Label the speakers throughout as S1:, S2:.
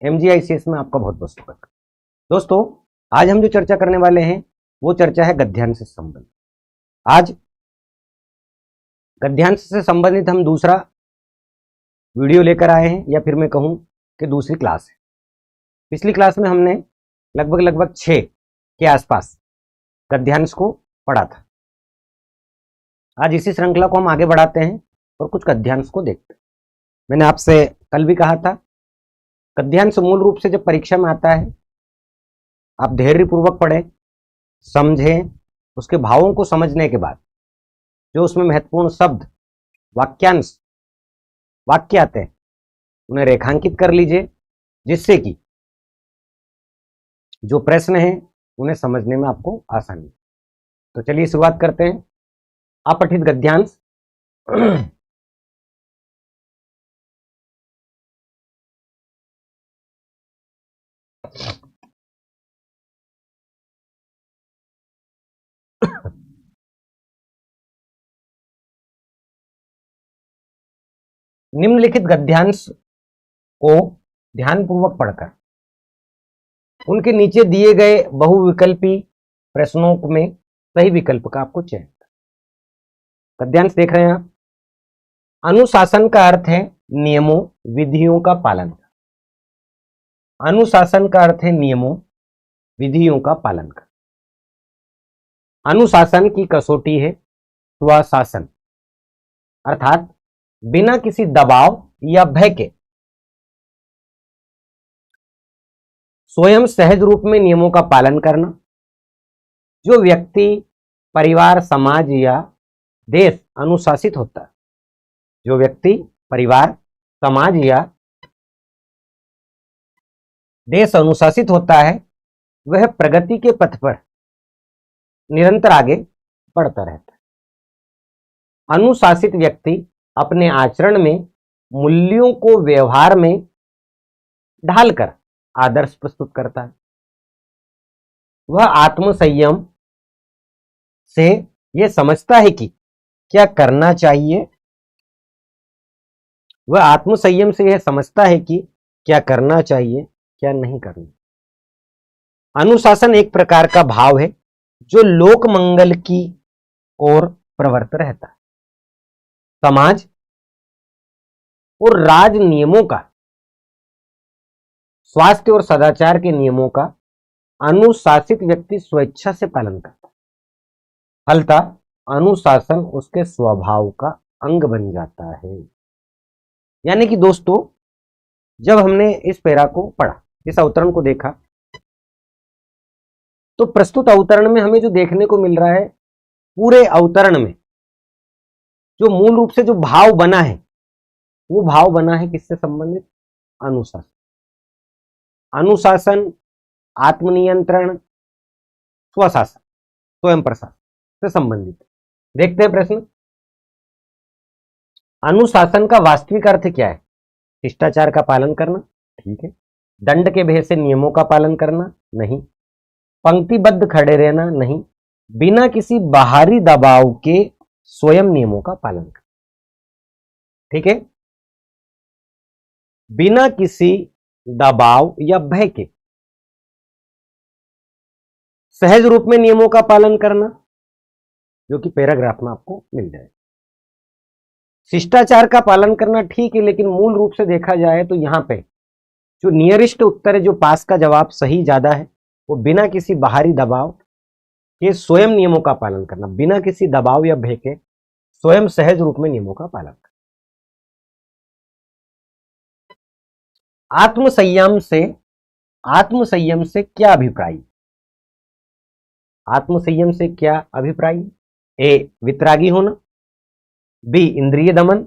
S1: MGICS में आपका बहुत बहुत स्वागत। दोस्तों, आज हम जो चर्चा करने वाले हैं वो चर्चा है गद्यांश से संबंधित। आज गद्यांश से संबंधित हम दूसरा वीडियो लेकर आए हैं, या फिर मैं कहूं कि दूसरी क्लास है। पिछली क्लास में हमने लगभग 6 के आसपास गद्यांश को पढ़ा था। आज इसी श्रृंखला को हम आगे बढ़ाते हैं और कुछ गद्यांश को देखते हैं। मैंने आपसे कल भी कहा था, गद्यांश मूल रूप से जब परीक्षा में आता है, आप धैर्यपूर्वक पढ़ें, समझें, उसके भावों को समझने के बाद जो उसमें महत्वपूर्ण शब्द, वाक्यांश, वाक्य आते हैं उन्हें रेखांकित कर लीजिए, जिससे कि जो प्रश्न है उन्हें समझने में आपको आसानी। तो चलिए शुरुआत करते हैं। अपठित गद्यांश। निम्नलिखित गद्यांश को ध्यानपूर्वक पढ़कर उनके नीचे दिए गए बहुविकल्पी प्रश्नों में सही विकल्प का आपको चयन। गद्यांश देख रहे हैं आप। अनुशासन का अर्थ है नियमों, विधियों का पालन। अनुशासन का अर्थ है नियमों, विधियों का पालन कर। अनुशासन की कसौटी है स्वशासन, अर्थात बिना किसी दबाव या भय के स्वयं सहज रूप में नियमों का पालन करना। जो व्यक्ति, परिवार, समाज या देश अनुशासित होता है, जो व्यक्ति, परिवार, समाज या देश अनुशासित होता है, वह प्रगति के पथ पर निरंतर आगे बढ़ता रहता है। अनुशासित व्यक्ति अपने आचरण में मूल्यों को व्यवहार में ढालकर आदर्श प्रस्तुत करता है। वह आत्मसंयम से यह समझता है कि क्या करना चाहिए। वह आत्मसंयम से यह समझता है कि क्या करना चाहिए, क्या नहीं करना। अनुशासन एक प्रकार का भाव है जो लोक मंगल की ओर प्रवृत्त रहता है। समाज और राज नियमों का, स्वास्थ्य और सदाचार के नियमों का अनुशासित व्यक्ति स्वेच्छा से पालन करता है। फलतः अनुशासन उसके स्वभाव का अंग बन जाता है। यानी कि दोस्तों, जब हमने इस पैरा को पढ़ा, इस अवतरण को देखा, तो प्रस्तुत अवतरण में हमें जो देखने को मिल रहा है, पूरे अवतरण में जो मूल रूप से जो भाव बना है, वो भाव बना है किससे संबंधित? अनुशासन। अनुशासन, आत्मनियंत्रण, स्वशासन, स्वयं प्रशासन से संबंधित। देखते हैं प्रश्न। अनुशासन का वास्तविक अर्थ क्या है? शिष्टाचार का पालन करना, ठीक है। दंड के भय से नियमों का पालन करना, नहीं। पंक्तिबद्ध खड़े रहना, नहीं। बिना किसी बाहरी दबाव के स्वयं नियमों का पालन करना, ठीक है। बिना किसी दबाव या भय के सहज रूप में नियमों का पालन करना, जो कि पैराग्राफ में आपको मिल जाए। शिष्टाचार का पालन करना, ठीक है, लेकिन मूल रूप से देखा जाए तो यहां पे जो नियरेस्ट उत्तर है, जो पास का जवाब सही ज्यादा है, वो बिना किसी बाहरी दबाव के स्वयं नियमों का पालन करना, बिना किसी दबाव या भय के स्वयं सहज रूप में नियमों का पालन करना। आत्मसंयम से क्या अभिप्राय? आत्मसंयम से क्या अभिप्राय? ए, वितरागी होना। बी, इंद्रिय दमन।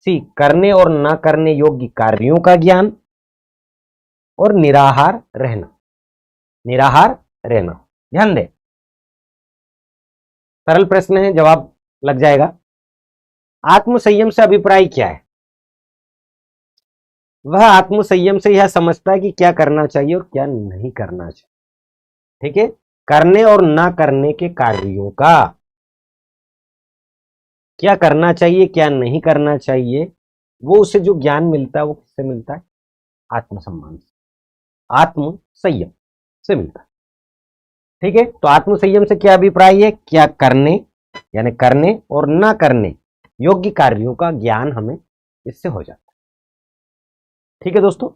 S1: सी, करने और न करने योग्य कार्यों का ज्ञान। और निराहार रहना। निराहार रहना, ध्यान दें, सरल प्रश्न है, जवाब लग जाएगा। आत्मसंयम से अभिप्राय क्या है? वह आत्मसंयम से यह समझता है कि क्या करना चाहिए और क्या नहीं करना चाहिए, ठीक है। करने और ना करने के कार्यों का, क्या करना चाहिए, क्या नहीं करना चाहिए, वो उसे जो ज्ञान मिलता है वो किससे मिलता है? आत्मसम्मान से। आत्म संयम से मिलता है। ठीक है, तो आत्म संयम से क्या अभिप्राय है? क्या करने यानी करने और ना करने योग्य कार्यों का ज्ञान हमें इससे हो जाता है। ठीक है दोस्तों,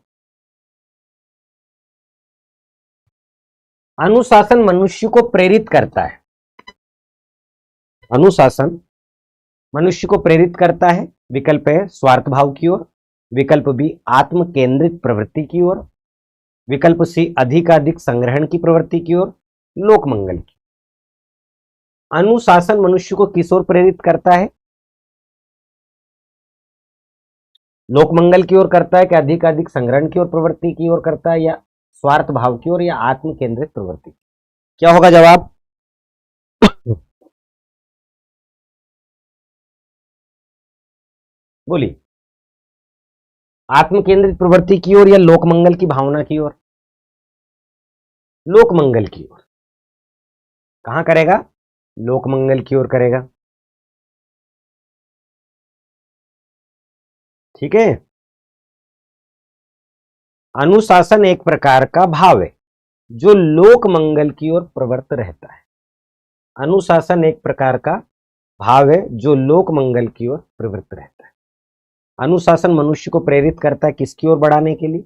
S1: अनुशासन मनुष्य को प्रेरित करता है। अनुशासन मनुष्य को प्रेरित करता है। विकल्प है स्वार्थ भाव की ओर, विकल्प बी आत्म केंद्रित प्रवृत्ति की ओर, विकल्प सी अधिकाधिक संग्रहण की प्रवृत्ति की ओर, लोक मंगल की। अनुशासन मनुष्य को किस ओर प्रेरित करता है? लोक मंगल की ओर करता है कि अधिकाधिक संग्रहण की ओर प्रवृत्ति की ओर करता है, या स्वार्थ भाव की ओर, या आत्म केंद्रित प्रवृत्ति? क्या होगा जवाब? बोलिए, आत्म केंद्रित प्रवृत्ति की ओर या लोक मंगल की भावना की ओर? लोक मंगल की ओर। कहां करेगा? लोक मंगल की ओर करेगा। ठीक है, अनुशासन एक प्रकार का भाव है जो लोक मंगल की ओर प्रवृत्त रहता है। अनुशासन एक प्रकार का भाव है जो लोक मंगल की ओर प्रवृत्त रहता है। अनुशासन मनुष्य को प्रेरित करता है किसकी ओर बढ़ाने के लिए?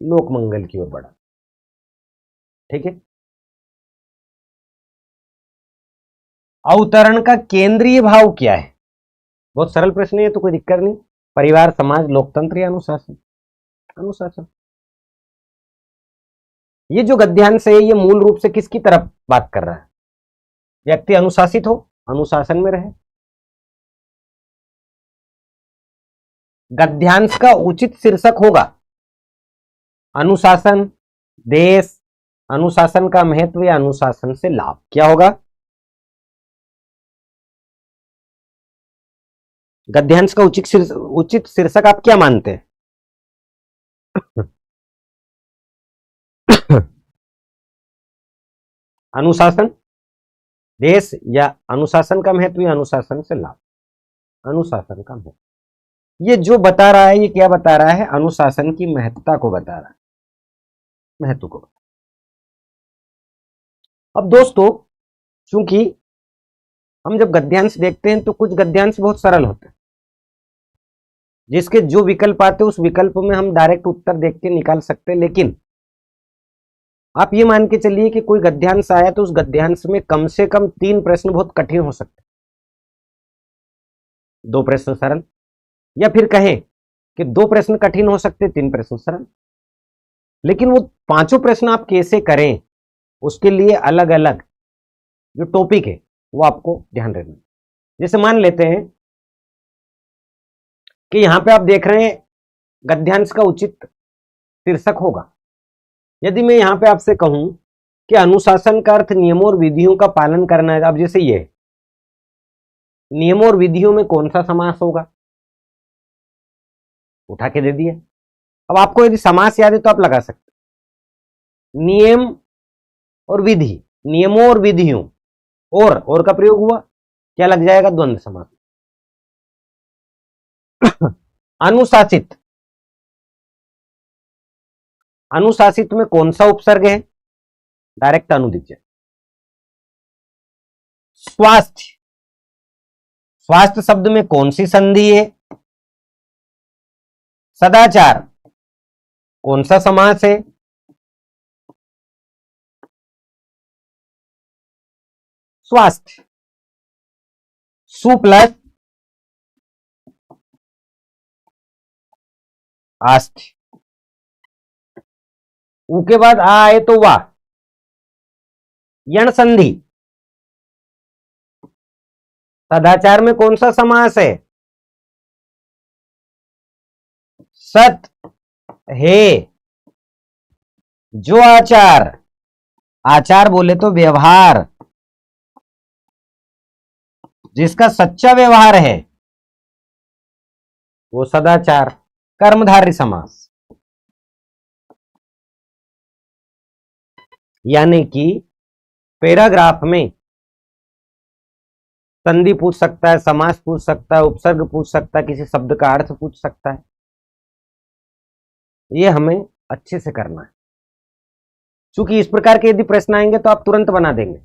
S1: लोक मंगल की ओर बढ़ा। ठीक है, अवतरण का केंद्रीय भाव क्या है? बहुत सरल प्रश्न है, तो कोई दिक्कत नहीं। परिवार, समाज, लोकतंत्र या अनुशासन? अनुशासन। ये जो गद्यांश है ये मूल रूप से किसकी तरफ बात कर रहा है? व्यक्ति अनुशासित हो, अनुशासन में रहे। गद्यांश का उचित शीर्षक होगा अनुशासन, देश, अनुशासन का महत्व या अनुशासन से लाभ। क्या होगा? गद्यांश का उचित शीर्षक आप क्या मानते हैं? अनुशासन, देश, या अनुशासन का महत्व या अनुशासन से लाभ? अनुशासन का महत्व। ये जो बता रहा है ये क्या बता रहा है? अनुशासन की महत्ता को बता रहा है, महत्व को। अब दोस्तों, चूंकि हम जब गद्यांश देखते हैं तो कुछ गद्यांश बहुत सरल होते हैं, जिसके जो विकल्प आते हैं उस विकल्प में हम डायरेक्ट उत्तर देख के निकाल सकते हैं। लेकिन आप ये मान के चलिए कि कोई गद्यांश आया तो उस गद्यांश में कम से कम 3 प्रश्न बहुत कठिन हो सकते हैं, 2 प्रश्न सरल, या फिर कहें कि 2 प्रश्न कठिन हो सकते, 3 प्रश्न सरल। लेकिन वो 5 प्रश्न आप कैसे करें उसके लिए अलग अलग जो टॉपिक है वो आपको ध्यान रखना। जैसे मान लेते हैं कि यहां पे आप देख रहे हैं गद्यांश का उचित शीर्षक होगा। यदि मैं यहां पे आपसे कहूं कि अनुशासन का अर्थ नियमों और विधियों का पालन करना है, अब जैसे ये नियमों और विधियों में कौन सा समास होगा? उठा के दे दिया। अब आपको यदि समास याद है तो आप लगा सकते, नियम और विधि, नियमों और विधियों, और का प्रयोग हुआ, क्या लग जाएगा? द्वंद्व समास। अनुशासित, अनुशासित में कौन सा उपसर्ग है? डायरेक्ट अनुदिच्य। स्वास्थ्य, स्वास्थ्य शब्द में कौन सी संधि है? सदाचार, कौन सा समास है? स्वास्थ्य। सु प्लस आस्थ्य, ऊ के बाद आ आए तो वाह, यण संधि। सदाचार में कौन सा समास है? सत है। जो आचार, आचार बोले तो व्यवहार, जिसका सच्चा व्यवहार है वो सदाचार। कर्मधारय समास, यानी कि पैराग्राफ में संधि पूछ सकता है, समास पूछ सकता है, उपसर्ग पूछ सकता है, किसी शब्द का अर्थ पूछ सकता है। ये हमें अच्छे से करना है, क्योंकि इस प्रकार के यदि प्रश्न आएंगे तो आप तुरंत बना देंगे।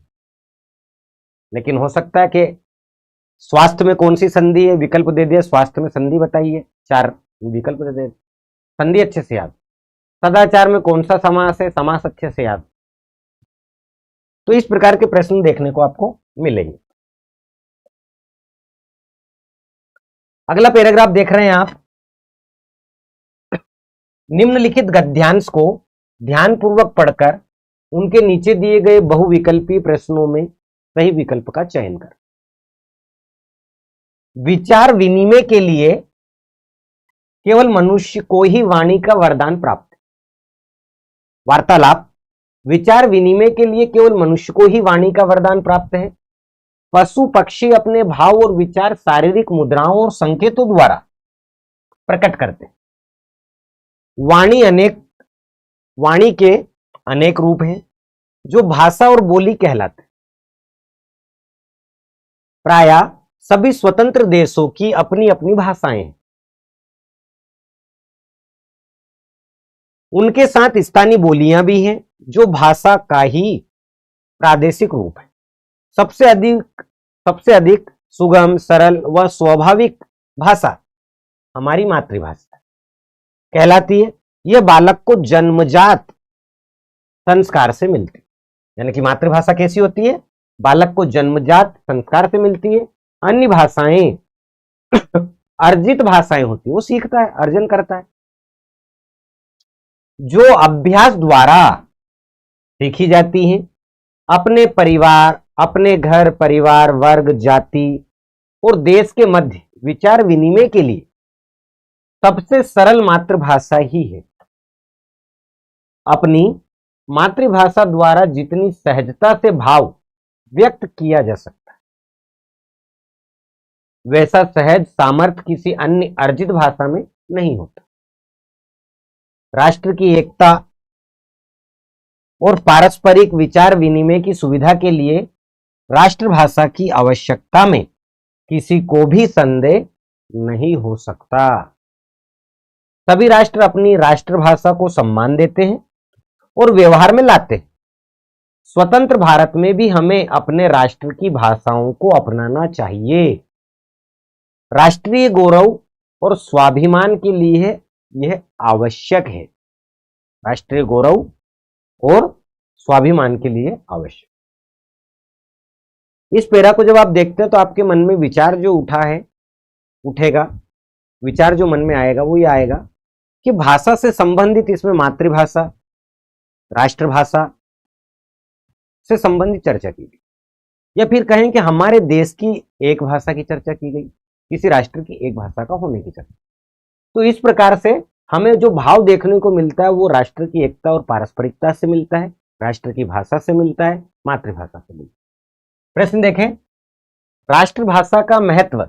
S1: लेकिन हो सकता है कि स्वास्थ्य में कौन सी संधि है, विकल्प दे दिया, स्वास्थ्य में संधि बताइए, 4 विकल्प दे दे, संधि अच्छे से याद। सदाचार में कौन सा समास है, समास अच्छे से याद। तो इस प्रकार के प्रश्न देखने को आपको मिलेंगे। अगला पैराग्राफ देख रहे हैं आप। निम्नलिखित गद्यांश को ध्यानपूर्वक पढ़कर उनके नीचे दिए गए बहुविकल्पीय प्रश्नों में सही विकल्प का चयन कर। विचार विनिमय के लिए केवल मनुष्य को ही वाणी का वरदान प्राप्त है। वार्तालाप, विचार विनिमय के लिए केवल मनुष्य को ही वाणी का वरदान प्राप्त है। पशु पक्षी अपने भाव और विचार शारीरिक मुद्राओं और संकेतों द्वारा प्रकट करते हैं। वाणी के अनेक रूप हैं जो भाषा और बोली कहलाते हैं। प्रायः सभी स्वतंत्र देशों की अपनी अपनी भाषाएं हैं। उनके साथ स्थानीय बोलियां भी हैं जो भाषा का ही प्रादेशिक रूप है। सबसे अधिक सुगम, सरल व स्वाभाविक भाषा हमारी मातृभाषा कहलाती है। यह बालक को जन्मजात संस्कार से मिलती है। यानी कि मातृभाषा कैसी होती है? बालक को जन्मजात संस्कार से मिलती है। अन्य भाषाएं अर्जित भाषाएं होती है, वो सीखता है, अर्जन करता है, जो अभ्यास द्वारा सीखी जाती हैं। अपने परिवार, अपने घर परिवार, वर्ग, जाति और देश के मध्य विचार विनिमय के लिए सबसे सरल मातृभाषा ही है। अपनी मातृभाषा द्वारा जितनी सहजता से भाव व्यक्त किया जा सकता है, वैसा सहज सामर्थ्य किसी अन्य अर्जित भाषा में नहीं होता। राष्ट्र की एकता और पारस्परिक विचार विनिमय की सुविधा के लिए राष्ट्रभाषा की आवश्यकता में किसी को भी संदेह नहीं हो सकता। सभी राष्ट्र अपनी राष्ट्रभाषा को सम्मान देते हैं और व्यवहार में लाते हैं। स्वतंत्र भारत में भी हमें अपने राष्ट्र की भाषाओं को अपनाना चाहिए। राष्ट्रीय गौरव और स्वाभिमान के लिए यह आवश्यक है। राष्ट्रीय गौरव और स्वाभिमान के लिए आवश्यक। इस पैरा को जब आप देखते हैं तो आपके मन में विचार जो उठेगा, विचार जो मन में आएगा वो ये आएगा कि भाषा से संबंधित इसमें मातृभाषा, राष्ट्रभाषा से संबंधित चर्चा की गई, या फिर कहें कि हमारे देश की एक भाषा की चर्चा की गई, किसी राष्ट्र की एक भाषा का होने की चर्चा। तो इस प्रकार से हमें जो भाव देखने को मिलता है वो राष्ट्र की एकता और पारस्परिकता से मिलता है, राष्ट्र की भाषा से मिलता है, मातृभाषा से मिलता है। प्रश्न देखें, राष्ट्रभाषा का महत्व।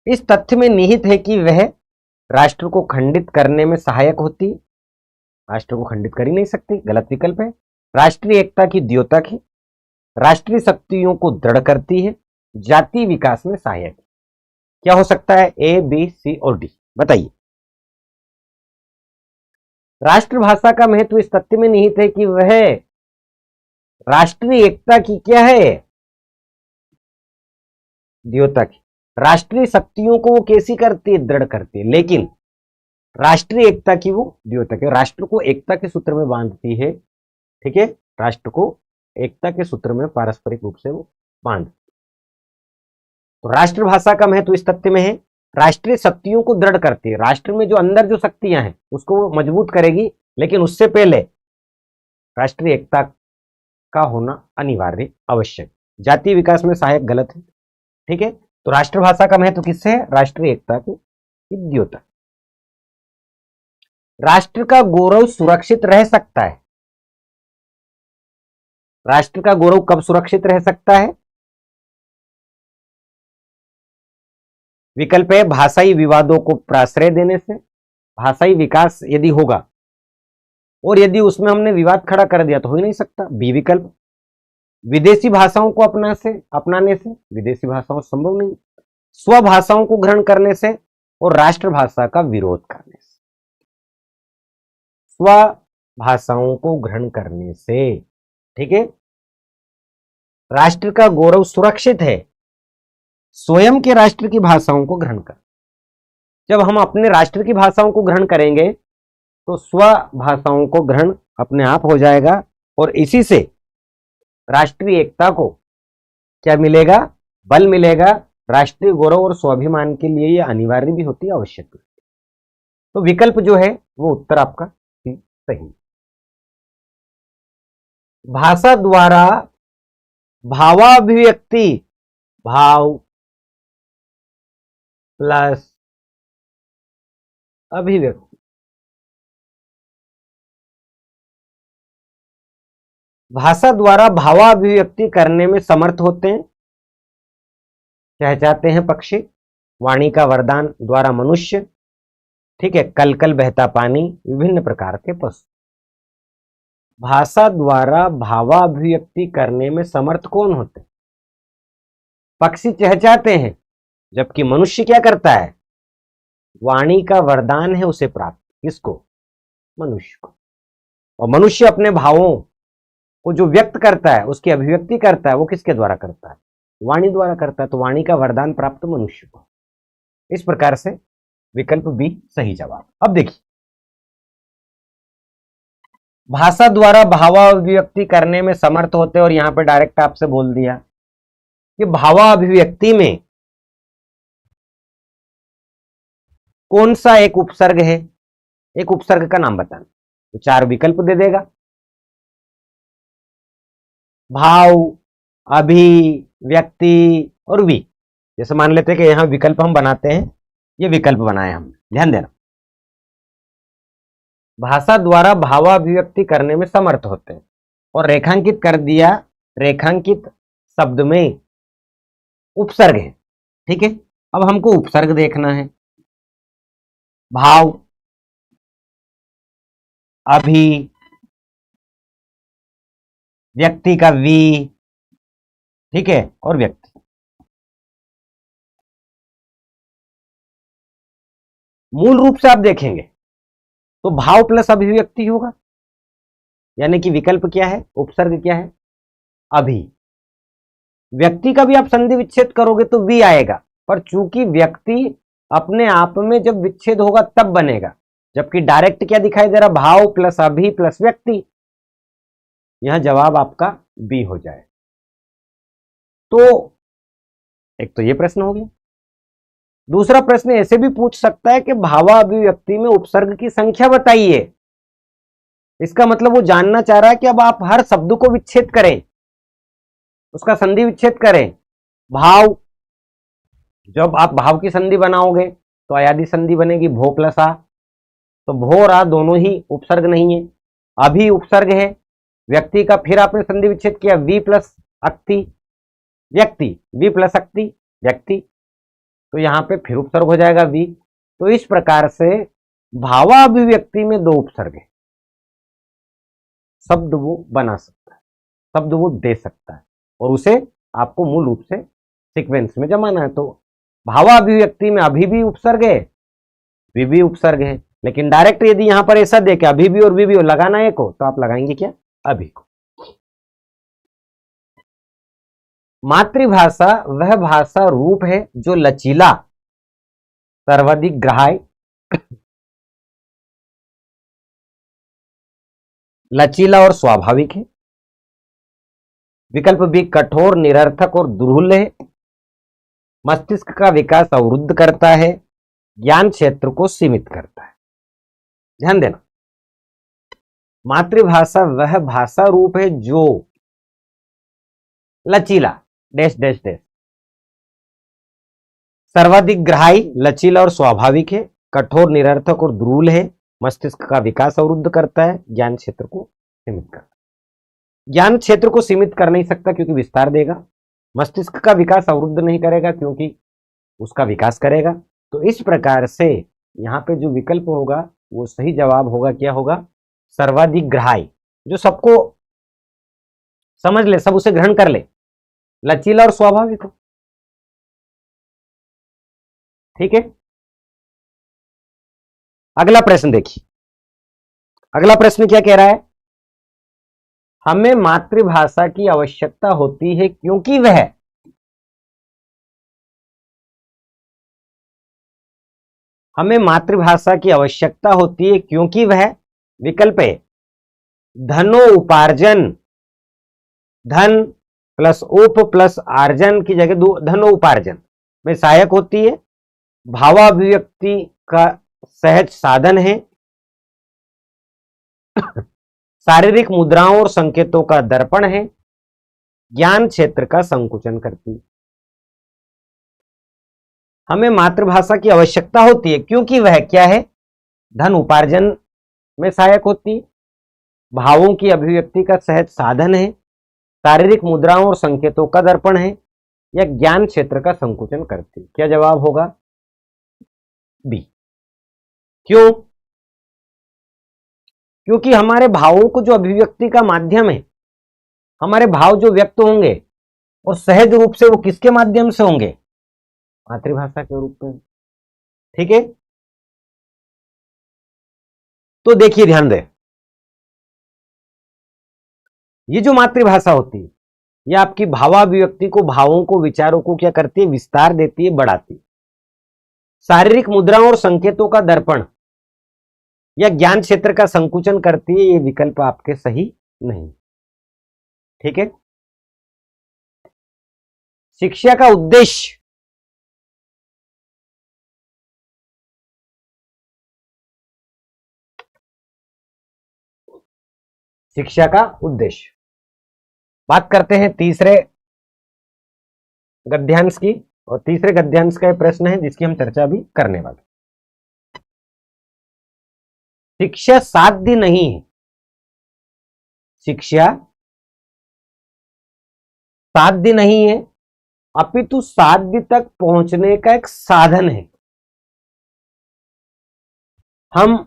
S1: इस तथ्य में निहित है कि वह राष्ट्र को खंडित करने में सहायक होती है। राष्ट्र को खंडित कर ही नहीं सकती, गलत विकल्प है। राष्ट्रीय एकता की द्योतक है, राष्ट्रीय शक्तियों को दृढ़ करती है, जातीय विकास में सहायक है। क्या हो सकता है? ए, बी, सी और डी, बताइए। राष्ट्रभाषा का महत्व इस तथ्य में निहित है कि वह राष्ट्रीय एकता की क्या है? द्योतक है। राष्ट्रीय शक्तियों को वो कैसी करती है? दृढ़ करती है। लेकिन राष्ट्रीय एकता की वो द्योतक है, राष्ट्र को एकता के सूत्र में बांधती है। ठीक है, राष्ट्र को एकता के सूत्र में पारस्परिक रूप से वो बांध। तो राष्ट्रभाषा का महत्व इस तथ्य में है, राष्ट्रीय शक्तियों को दृढ़ करती है। राष्ट्र में जो अंदर जो शक्तियां हैं उसको वो मजबूत करेगी, लेकिन उससे पहले राष्ट्रीय एकता का होना अनिवार्य, आवश्यक। जातीय विकास में सहायक, गलत है। ठीक है, तो राष्ट्रभाषा का महत्व किससे है? राष्ट्रीय एकता की द्योतक। राष्ट्र का गौरव सुरक्षित रह सकता है। राष्ट्र का गौरव कब सुरक्षित रह सकता है? विकल्प है भाषाई विवादों को प्रश्रय देने से। भाषाई विकास यदि होगा और यदि उसमें हमने विवाद खड़ा कर दिया तो हो ही नहीं सकता। बी विकल्प, विदेशी भाषाओं को अपनाने से। विदेशी भाषाओं संभव नहीं। स्वभाषाओं को ग्रहण करने से और राष्ट्रभाषा का विरोध करने से। स्वभाषाओं को ग्रहण करने से, ठीक है, राष्ट्र का गौरव सुरक्षित है। स्वयं के राष्ट्र की भाषाओं को ग्रहण कर, जब हम अपने राष्ट्र की भाषाओं को ग्रहण करेंगे तो स्व भाषाओं को ग्रहण अपने आप हो जाएगा और इसी से राष्ट्रीय एकता को क्या मिलेगा, बल मिलेगा। राष्ट्रीय गौरव और स्वाभिमान के लिए यह अनिवार्य भी होती है, आवश्यक भी। तो विकल्प जो है वो उत्तर आपका सही। भाषा द्वारा भावाभिव्यक्ति, भाव प्लस अभिव्यक्ति, भाषा द्वारा भावाभिव्यक्ति करने में समर्थ होते हैं, कहचाते हैं पक्षी। वाणी का वरदान द्वारा मनुष्य, ठीक है, कल कल बहता पानी, विभिन्न प्रकार के पशु। भाषा द्वारा भावाभिव्यक्ति करने में समर्थ कौन होते हैं? पक्षी चहचहाते हैं, जबकि मनुष्य क्या करता है? वाणी का वरदान है उसे प्राप्त, किसको? मनुष्य को। और मनुष्य अपने भावों को जो व्यक्त करता है, उसकी अभिव्यक्ति करता है, वो किसके द्वारा करता है? वाणी द्वारा करता है। तो वाणी का वरदान प्राप्त मनुष्य को। इस प्रकार से विकल्प बी सही जवाब। अब देखिए, भाषा द्वारा भावाभिव्यक्ति करने में समर्थ होते, और यहां पर डायरेक्ट आपसे बोल दिया कि भावाभिव्यक्ति में कौन सा एक उपसर्ग है, एक उपसर्ग का नाम बताना। तो 4 विकल्प दे देगा, भाव, अभिव्यक्ति और वी। जैसे मान लेते हैं कि यहां विकल्प हम बनाते हैं, ये विकल्प बनाए हम, ध्यान देना। भाषा द्वारा भावाभिव्यक्ति करने में समर्थ होते हैं और रेखांकित कर दिया, रेखांकित शब्द में उपसर्ग है, ठीक है। अब हमको उपसर्ग देखना है। भाव, अभी, व्यक्ति का वी, ठीक है, और व्यक्ति। मूल रूप से आप देखेंगे तो भाव प्लस अभिव्यक्ति होगा, यानी कि विकल्प क्या है, उपसर्ग क्या है, अभी। व्यक्ति का भी आप संधि विच्छेद करोगे तो वी आएगा, पर चूंकि व्यक्ति अपने आप में जब विच्छेद होगा तब बनेगा, जबकि डायरेक्ट क्या दिखाई दे रहा, भाव प्लस अभी प्लस व्यक्ति। यहां जवाब आपका बी हो जाए। तो एक तो ये प्रश्न हो गया। दूसरा प्रश्न ऐसे भी पूछ सकता है कि भावाभिव्यक्ति में उपसर्ग की संख्या बताइए। इसका मतलब वो जानना चाह रहा है कि अब आप हर शब्द को विच्छेद करें, उसका संधि विच्छेद करें। भाव, जब आप भाव की संधि बनाओगे तो अयादि संधि बनेगी, भो प्लस आ। तो भो और आ दोनों ही उपसर्ग नहीं है, अभी उपसर्ग है। व्यक्ति का फिर आपने संधि विच्छेद किया, वी प्लस अक्ति, व्यक्ति, वी प्लस अक्ति, व्यक्ति। तो यहां पे फिर उपसर्ग हो जाएगा वी। तो इस प्रकार से भावाभिव्यक्ति में 2 उपसर्ग है। शब्द वो बना सकता है, शब्द वो दे सकता है, और उसे आपको मूल रूप से सीक्वेंस में जमाना है। तो भावाभिव्यक्ति में अभी भी उपसर्ग है, वी भी उपसर्ग है, लेकिन डायरेक्ट यदि यहां पर ऐसा दे कि अभी भी और वी भी हो, लगाना एक हो, तो आप लगाएंगे क्या, अभी को। मातृभाषा वह भाषा रूप है जो लचीला, सर्वाधिक ग्राह्य, लचीला और स्वाभाविक है। विकल्प बी कठोर, निरर्थक और दुर्लभ है। मस्तिष्क का विकास अवरुद्ध करता है, ज्ञान क्षेत्र को सीमित करता है। ध्यान देना, मातृभाषा वह भाषा रूप है जो लचीला डैश डैश डैश, सर्वाधिक ग्राह्य, लचीला और स्वाभाविक है, कठोर, निरर्थक और दुर्लभ है, मस्तिष्क का विकास अवरुद्ध करता है, ज्ञान क्षेत्र को सीमित करता है। ज्ञान क्षेत्र को सीमित कर नहीं सकता क्योंकि विस्तार देगा, मस्तिष्क का विकास अवरुद्ध नहीं करेगा क्योंकि उसका विकास करेगा। तो इस प्रकार से यहाँ पे जो विकल्प होगा वो सही जवाब होगा, क्या होगा, सर्वाधिक ग्राह्य, जो सबको समझ ले, सब उसे ग्रहण कर ले, लचीला और स्वाभाविक हो। ठीक है, अगला प्रश्न देखिए। अगला प्रश्न क्या कह रहा है? हमें मातृभाषा की आवश्यकता होती है क्योंकि वह हमें मातृभाषा की आवश्यकता होती है क्योंकि वह विकल्प है धनोपार्जन, धन प्लस उप प्लस आर्जन की जगह धनोपार्जन में सहायक होती है, भावाभिव्यक्ति का सहज साधन है, शारीरिक मुद्राओं और संकेतों का दर्पण है, ज्ञान क्षेत्र का संकुचन करती है। हमें मातृभाषा की आवश्यकता होती है क्योंकि वह क्या है? धन उपार्जन में सहायक होती है, भावों की अभिव्यक्ति का सहज साधन है, शारीरिक मुद्राओं और संकेतों का दर्पण है, या ज्ञान क्षेत्र का संकुचन करती है। क्या जवाब होगा? बी। क्यों? क्योंकि हमारे भावों को जो अभिव्यक्ति का माध्यम है, हमारे भाव जो व्यक्त होंगे और सहज रूप से वो किसके माध्यम से होंगे? मातृभाषा के रूप में। ठीक है, तो देखिए ध्यान दें, ये जो मातृभाषा होती है ये आपकी भावाभिव्यक्ति को, भावों को, विचारों को क्या करती है? विस्तार देती है, बढ़ाती है। शारीरिक मुद्राओं और संकेतों का दर्पण या ज्ञान क्षेत्र का संकुचन करती है। ये विकल्प आपके सही नहीं। ठीक है, शिक्षा का उद्देश्य शिक्षा का उद्देश्य। बात करते हैं तीसरे गद्यांश की, और तीसरे गद्यांश का यह प्रश्न है जिसकी हम चर्चा भी करने वाले। शिक्षा साध्य नहीं है, शिक्षा साध्य नहीं है, अपितु साध्य तक पहुंचने का एक साधन है। हम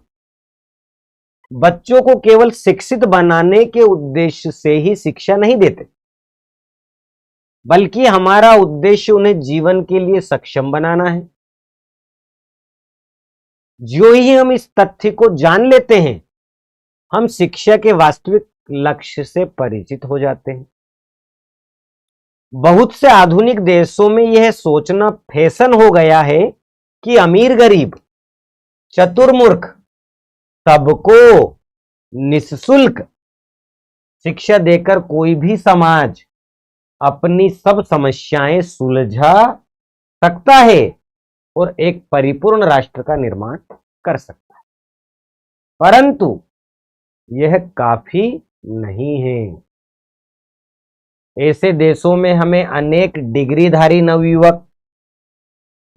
S1: बच्चों को केवल शिक्षित बनाने के उद्देश्य से ही शिक्षा नहीं देते, बल्कि हमारा उद्देश्य उन्हें जीवन के लिए सक्षम बनाना है। जो ही हम इस तथ्य को जान लेते हैं, हम शिक्षा के वास्तविक लक्ष्य से परिचित हो जाते हैं। बहुत से आधुनिक देशों में यह सोचना फैशन हो गया है कि अमीर गरीब, चतुर मूर्ख सबको निःशुल्क शिक्षा देकर कोई भी समाज अपनी सब समस्याएं सुलझा सकता है और एक परिपूर्ण राष्ट्र का निर्माण कर सकता है। परंतु यह काफी नहीं है। ऐसे देशों में हमें अनेक डिग्रीधारी नवयुवक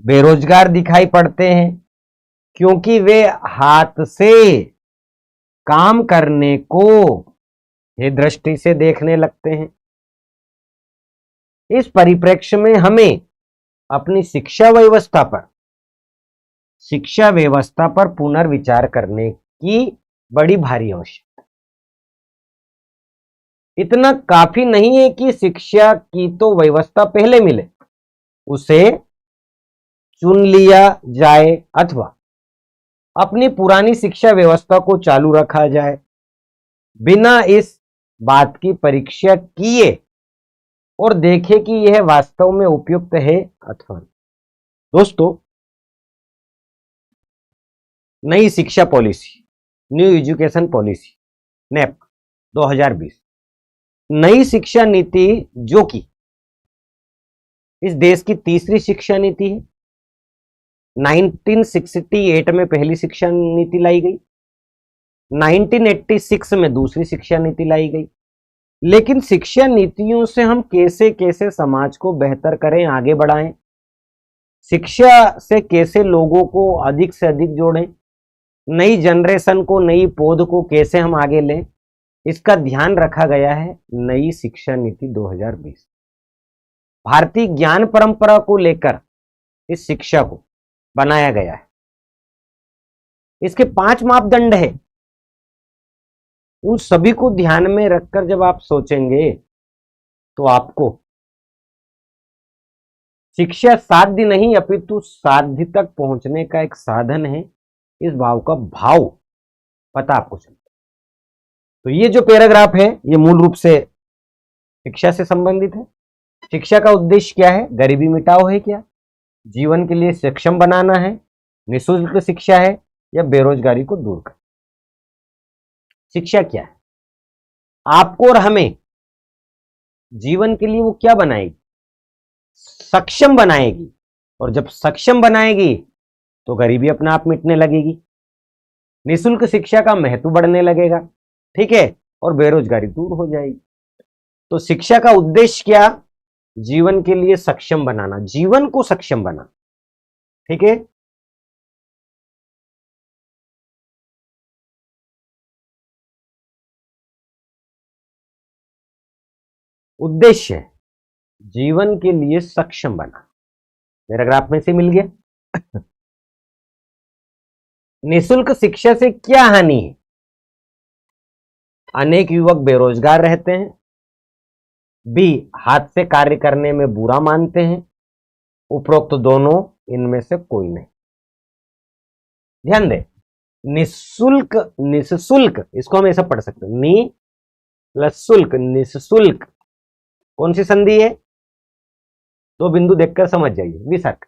S1: बेरोजगार दिखाई पड़ते हैं क्योंकि वे हाथ से काम करने को ये दृष्टि से देखने लगते हैं। इस परिप्रेक्ष्य में हमें अपनी शिक्षा व्यवस्था पर पुनर्विचार करने की बड़ी भारी आवश्यकता। इतना काफी नहीं है कि शिक्षा की तो व्यवस्था पहले मिले, उसे चुन लिया जाए अथवा अपनी पुरानी शिक्षा व्यवस्था को चालू रखा जाए बिना इस बात की परीक्षा किए और देखे कि यह वास्तव में उपयुक्त है अथवा। दोस्तों, नई शिक्षा policy, new education policy NEP 2020, नई शिक्षा नीति जो कि इस देश की तीसरी शिक्षा नीति है। 1968 में पहली शिक्षा नीति लाई गई, 1986 में दूसरी शिक्षा नीति लाई गई। लेकिन शिक्षा नीतियों से हम कैसे कैसे समाज को बेहतर करें, आगे बढ़ाएं, शिक्षा से कैसे लोगों को अधिक से अधिक जोड़ें, नई जनरेशन को, नई पौध को कैसे हम आगे लें, इसका ध्यान रखा गया है नई शिक्षा नीति 2020। भारतीय ज्ञान परंपरा को लेकर इस शिक्षा को बनाया गया है। इसके 5 मापदंड है। उन सभी को ध्यान में रखकर जब आप सोचेंगे तो आपको शिक्षा साध्य नहीं अपितु साध्य तक पहुंचने का एक साधन है। इस भाव का भाव पता आपको चलता। तो ये जो पैराग्राफ है ये मूल रूप से शिक्षा से संबंधित है। शिक्षा का उद्देश्य क्या है? गरीबी मिटाओ है क्या? जीवन के लिए सक्षम बनाना है? निःशुल्क शिक्षा है या बेरोजगारी को दूर कर? शिक्षा क्या है? आपको और हमें जीवन के लिए वो क्या बनाएगी? सक्षम बनाएगी। और जब सक्षम बनाएगी तो गरीबी अपने आप मिटने लगेगी, निःशुल्क शिक्षा का महत्व बढ़ने लगेगा, ठीक है, और बेरोजगारी दूर हो जाएगी। तो शिक्षा का उद्देश्य क्या? जीवन के लिए सक्षम बनाना, जीवन को सक्षम बनाना, ठीक है। उद्देश्य है जीवन के लिए सक्षम बनाना। मेरा ग्राफ में से मिल गया। निःशुल्क शिक्षा से क्या हानि है? अनेक युवक बेरोजगार रहते हैं। बी, हाथ से कार्य करने में बुरा मानते हैं। उपरोक्त दोनों इनमें से कोई नहीं। ध्यान दें, निःशुल्क निःशुल्क इसको हम ऐसा पढ़ सकते हैं, नि प्लस शुल्क, निःशुल्क कौन सी संधि है? दो बिंदु देखकर समझ जाइए। विसर्ग।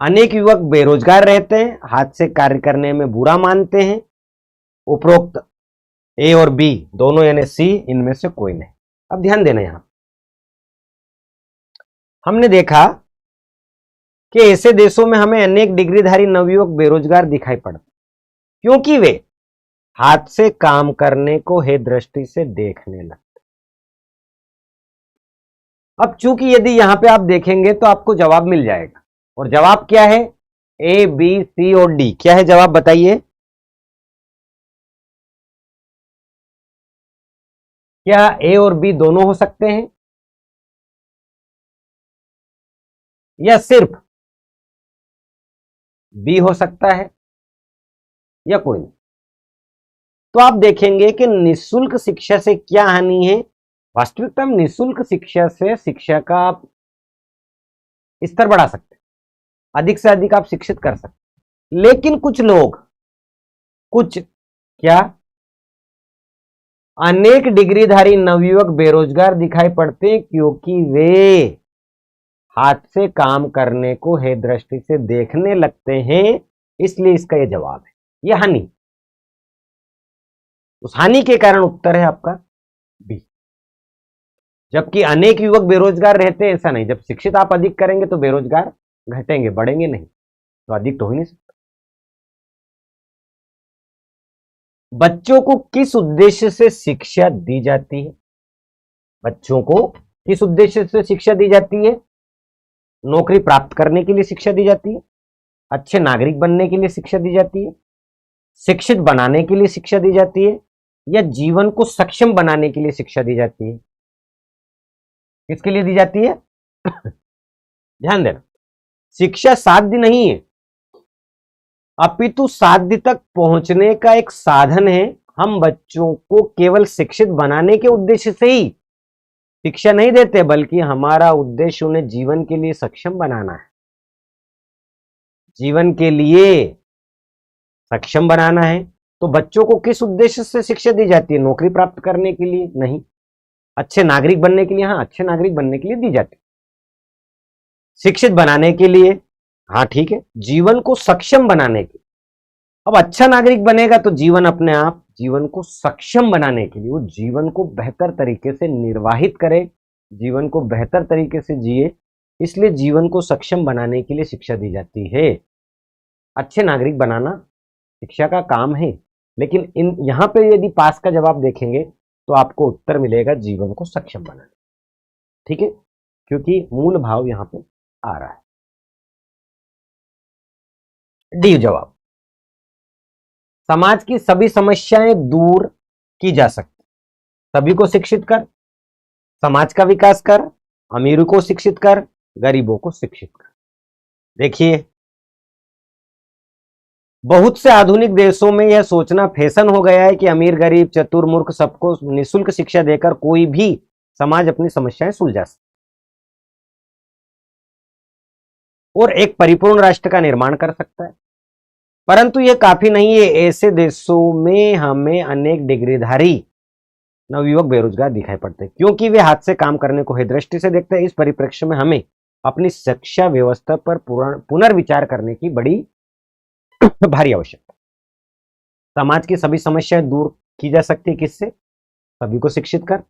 S1: अनेक युवक बेरोजगार रहते हैं, हाथ से कार्य करने में बुरा मानते हैं। उपरोक्त ए और बी दोनों यानी सी इनमें से कोई नहीं। अब ध्यान देना, यहां हमने देखा कि ऐसे देशों में हमें अनेक डिग्रीधारी नवयुवक बेरोजगार दिखाई पड़ते क्योंकि वे हाथ से काम करने को हे दृष्टि से देखने लगते। अब चूंकि यदि यहां पे आप देखेंगे तो आपको जवाब मिल जाएगा, और जवाब क्या है? ए, बी, सी और डी। क्या है जवाब बताइए? क्या ए और बी दोनों हो सकते हैं या सिर्फ बी हो सकता है या कोई नहीं? तो आप देखेंगे कि निःशुल्क शिक्षा से क्या हानि है। वास्तविकता में निःशुल्क शिक्षा से शिक्षा का आप स्तर बढ़ा सकते हैं, अधिक से अधिक आप शिक्षित कर सकते हैं। लेकिन कुछ लोग, कुछ क्या, अनेक डिग्रीधारी नवयुवक बेरोजगार दिखाई पड़ते हैं क्योंकि वे हाथ से काम करने को हे दृष्टि से देखने लगते हैं। इसलिए इसका यह जवाब है, यह हानि। उस हानि के कारण उत्तर है आपका बी। जबकि अनेक युवक बेरोजगार रहते हैं, ऐसा नहीं। जब शिक्षित आप अधिक करेंगे तो बेरोजगार घटेंगे, बढ़ेंगे नहीं, तो अधिक तो हो ही नहीं सकता। बच्चों को किस उद्देश्य से शिक्षा दी जाती है? बच्चों को किस उद्देश्य से शिक्षा दी जाती है? नौकरी प्राप्त करने के लिए शिक्षा दी जाती है, अच्छे नागरिक बनने के लिए शिक्षा दी जाती है, शिक्षित बनाने के लिए शिक्षा दी जाती है, या जीवन को सक्षम बनाने के लिए शिक्षा दी जाती है? किसके लिए दी जाती है? ध्यान देना, शिक्षा साध्य नहीं है अपितु साध्य तक पहुंचने का एक साधन है। हम बच्चों को केवल शिक्षित बनाने के उद्देश्य से ही शिक्षा नहीं देते, बल्कि हमारा उद्देश्य उन्हें जीवन के लिए सक्षम बनाना है। जीवन के लिए सक्षम बनाना है। तो बच्चों को किस उद्देश्य से शिक्षा दी जाती है? नौकरी प्राप्त करने के लिए नहीं, अच्छे नागरिक बनने के लिए, हाँ अच्छे नागरिक बनने के लिए दी जाती है। शिक्षित बनाने के लिए, हाँ ठीक है, जीवन को सक्षम बनाने के लिए। अब अच्छा नागरिक बनेगा तो जीवन अपने आप, जीवन को सक्षम बनाने के लिए, वो जीवन को बेहतर तरीके से निर्वाहित करे, जीवन को बेहतर तरीके से जिए, इसलिए जीवन को सक्षम बनाने के लिए शिक्षा दी जाती है। अच्छे नागरिक बनाना शिक्षा का काम है। लेकिन इन यहां पे यदि पास का जवाब देखेंगे तो आपको उत्तर मिलेगा जीवन को सक्षम बनाना, ठीक है, क्योंकि मूल भाव यहां पे आ रहा है। डी जवाब, समाज की सभी समस्याएं दूर की जा सकती। सभी को शिक्षित कर, समाज का विकास कर, अमीरों को शिक्षित कर, गरीबों को शिक्षित कर। देखिए, बहुत से आधुनिक देशों में यह सोचना फैशन हो गया है कि अमीर गरीब चतुर मूर्ख सबको निःशुल्क शिक्षा देकर कोई भी समाज अपनी समस्याएं सुलझा सकता। और एक परिपूर्ण राष्ट्र का निर्माण कर सकता है। परंतु यह काफी नहीं है। ऐसे देशों में हमें अनेक डिग्रीधारी नवयुवक बेरोजगार दिखाई पड़ते हैं, क्योंकि वे हाथ से काम करने को है दृष्टि से देखते हैं। इस परिप्रेक्ष्य में हमें अपनी शिक्षा व्यवस्था पर पुनर्विचार करने की बड़ी भारी आवश्यकता। समाज की सभी समस्याएं दूर की जा सकती है किससे? सभी को शिक्षित कर,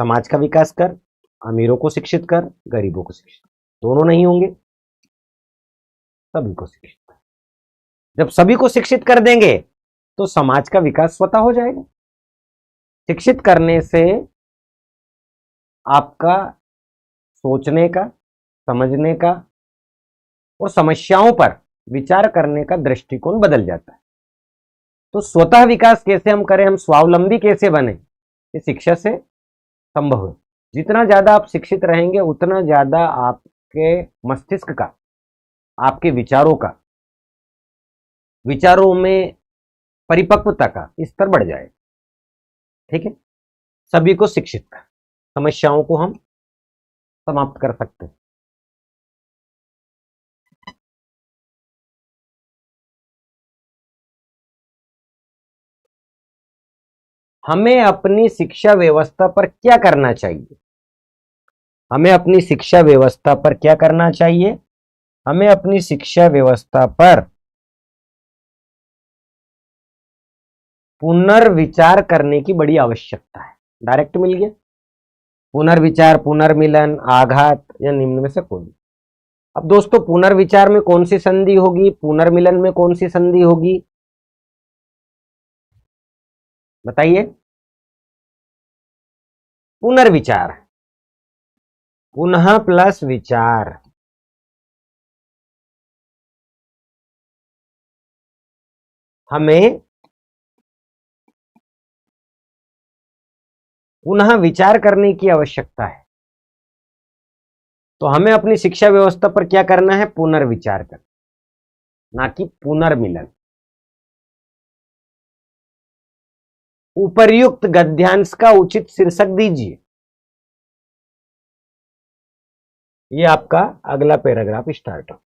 S1: समाज का विकास कर, अमीरों को शिक्षित कर, गरीबों को शिक्षित कर। दोनों नहीं होंगे, सभी को शिक्षित कर। जब सभी को शिक्षित कर देंगे तो समाज का विकास स्वतः हो जाएगा। शिक्षित करने से आपका सोचने का, समझने का और समस्याओं पर विचार करने का दृष्टिकोण बदल जाता है। तो स्वतः विकास कैसे हम करें, हम स्वावलंबी कैसे बने, ये शिक्षा से संभव है। जितना ज्यादा आप शिक्षित रहेंगे उतना ज्यादा आपके मस्तिष्क का, आपके विचारों में परिपक्वता का स्तर बढ़ जाए। ठीक है, सभी को शिक्षित कर समस्याओं को हम समाप्त कर सकते हैं। हमें अपनी शिक्षा व्यवस्था पर क्या करना चाहिए? हमें अपनी शिक्षा व्यवस्था पर क्या करना चाहिए? हमें अपनी शिक्षा व्यवस्था पर पुनर्विचार करने की बड़ी आवश्यकता है। डायरेक्ट मिल गया। पुनर्विचार, पुनर्मिलन, आघात या निम्न में से कोई। अब दोस्तों, पुनर्विचार में कौन सी संधि होगी, पुनर्मिलन में कौन सी संधि होगी, बताइए। पुनर्विचार, पुनः प्लस विचार। हमें पुनः विचार करने की आवश्यकता है। तो हमें अपनी शिक्षा व्यवस्था पर क्या करना है? पुनर्विचार करना, ना कि पुनर्मिलन। उपर्युक्त गद्यांश का उचित शीर्षक दीजिए। ये आपका अगला पैराग्राफ स्टार्ट हो।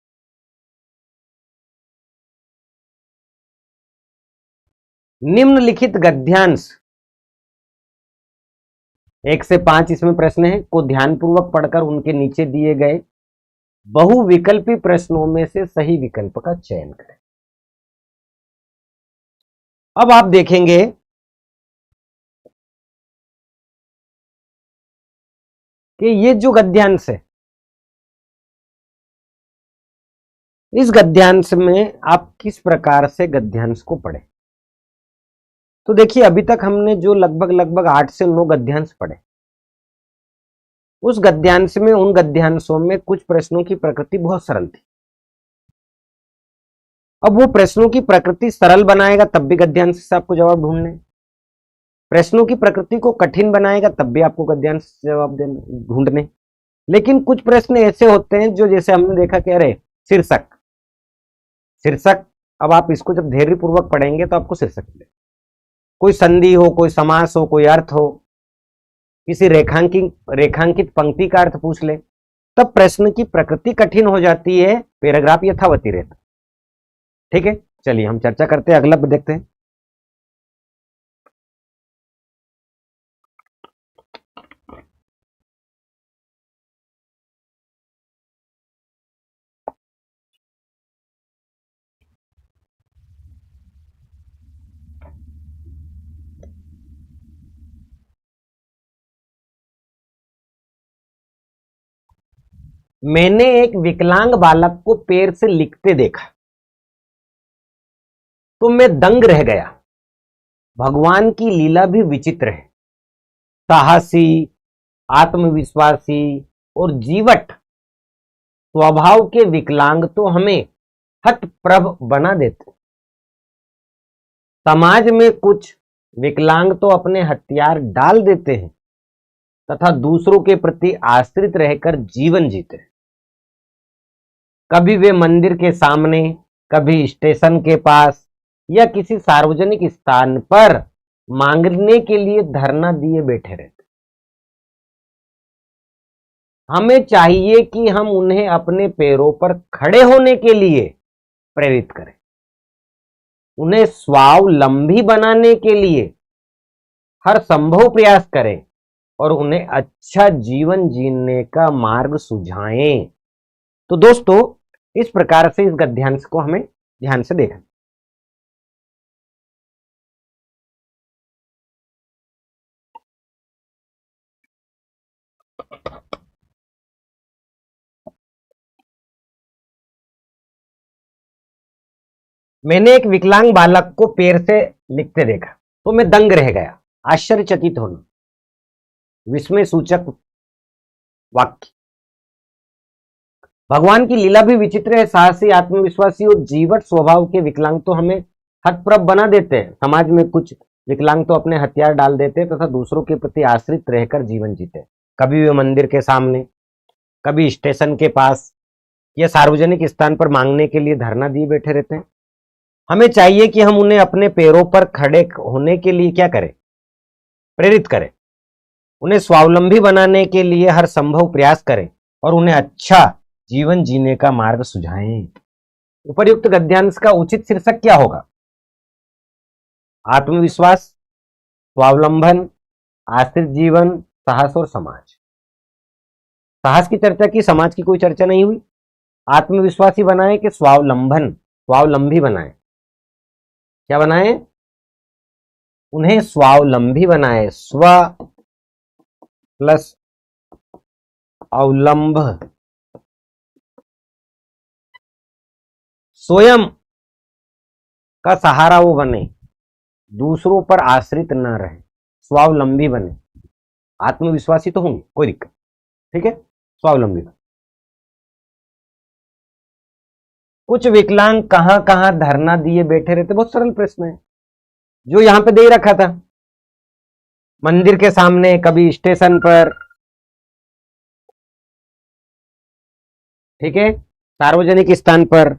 S1: निम्नलिखित गद्यांश 1 से 5 इसमें प्रश्न है को ध्यानपूर्वक पढ़कर उनके नीचे दिए गए बहुविकल्पी प्रश्नों में से सही विकल्प का चयन करें। अब आप देखेंगे कि ये जो गद्यांश है, इस गद्यांश में आप किस प्रकार से गद्यांश को पढ़े। तो देखिए, अभी तक हमने जो लगभग 8 से 9 गद्यांश पढ़े, उस गद्यांश में, उन गद्यांशों में कुछ प्रश्नों की प्रकृति बहुत सरल थी। अब वो प्रश्नों की प्रकृति सरल बनाएगा तब भी गद्यांश से आपको जवाब ढूंढने, प्रश्नों की प्रकृति को कठिन बनाएगा तब भी आपको गद्यांश से जवाब देने ढूंढने। लेकिन कुछ प्रश्न ऐसे होते हैं जो, जैसे हमने देखा कि अरे शीर्षक, अब आप इसको जब धैर्यपूर्वक पढ़ेंगे तो आपको शीर्षक मिलेगा। कोई संधि हो, कोई समास हो, कोई अर्थ हो, किसी रेखांकित पंक्ति का अर्थ पूछ ले, तब प्रश्न की प्रकृति कठिन हो जाती है, पैराग्राफ यथावती रहता। ठीक है, चलिए हम चर्चा करते हैं, अगला देखते हैं। मैंने एक विकलांग बालक को पैर से लिखते देखा तो मैं दंग रह गया। भगवान की लीला भी विचित्र है। साहसी, आत्मविश्वासी और जीवट स्वभाव के विकलांग तो हमें हतप्रभ बना देते। समाज में कुछ विकलांग तो अपने हथियार डाल देते हैं तथा दूसरों के प्रति आश्रित रहकर जीवन जीते हैं। कभी वे मंदिर के सामने, कभी स्टेशन के पास या किसी सार्वजनिक स्थान पर मांगने के लिए धरना दिए बैठे रहते। हमें चाहिए कि हम उन्हें अपने पैरों पर खड़े होने के लिए प्रेरित करें, उन्हें स्वावलंबी बनाने के लिए हर संभव प्रयास करें और उन्हें अच्छा जीवन जीने का मार्ग सुझाएं। तो दोस्तों, इस प्रकार से इस गद्यांश को हमें ध्यान से देखना। मैंने एक विकलांग बालक को पैर से लिखते देखा तो मैं दंग रह गया। आश्चर्यचकित होना, विस्मय सूचक वाक्य। भगवान की लीला भी विचित्र है। साहसी, आत्मविश्वासी और जीवट स्वभाव के विकलांग तो हमें हतप्रभ बना देते हैं। समाज में कुछ विकलांग तो अपने हथियार डाल देते हैं तथा दूसरों के प्रति आश्रित रहकर जीवन जीते। कभी वे मंदिर के सामने, कभी स्टेशन के पास या सार्वजनिक स्थान पर मांगने के लिए धरना दिए बैठे रहते हैं। हमें चाहिए कि हम उन्हें अपने पैरों पर खड़े होने के लिए क्या करें? प्रेरित करें, उन्हें स्वावलंबी बनाने के लिए हर संभव प्रयास करें और उन्हें अच्छा जीवन जीने का मार्ग सुझाएं। उपर्युक्त गद्यांश का उचित शीर्षक क्या होगा? आत्मविश्वास, स्वावलंबन, आश्रित जीवन, साहस और समाज। साहस की चर्चा की, समाज की कोई चर्चा नहीं हुई। आत्मविश्वासी बनाए कि स्वावलंबी बनाए? क्या बनाए? उन्हें स्वावलंबी बनाए। स्व प्लस अवलंब, स्वयं का सहारा वो बने, दूसरों पर आश्रित न रहे, स्वावलंबी बने। आत्मविश्वासी तो होंगे, कोई दिक्कत, ठीक है, स्वावलंबी बने। कुछ विकलांग कहां कहां धरना दिए बैठे रहते? बहुत सरल प्रश्न है जो यहां पे दे रखा था। मंदिर के सामने, कभी स्टेशन पर, ठीक है, सार्वजनिक स्थान पर।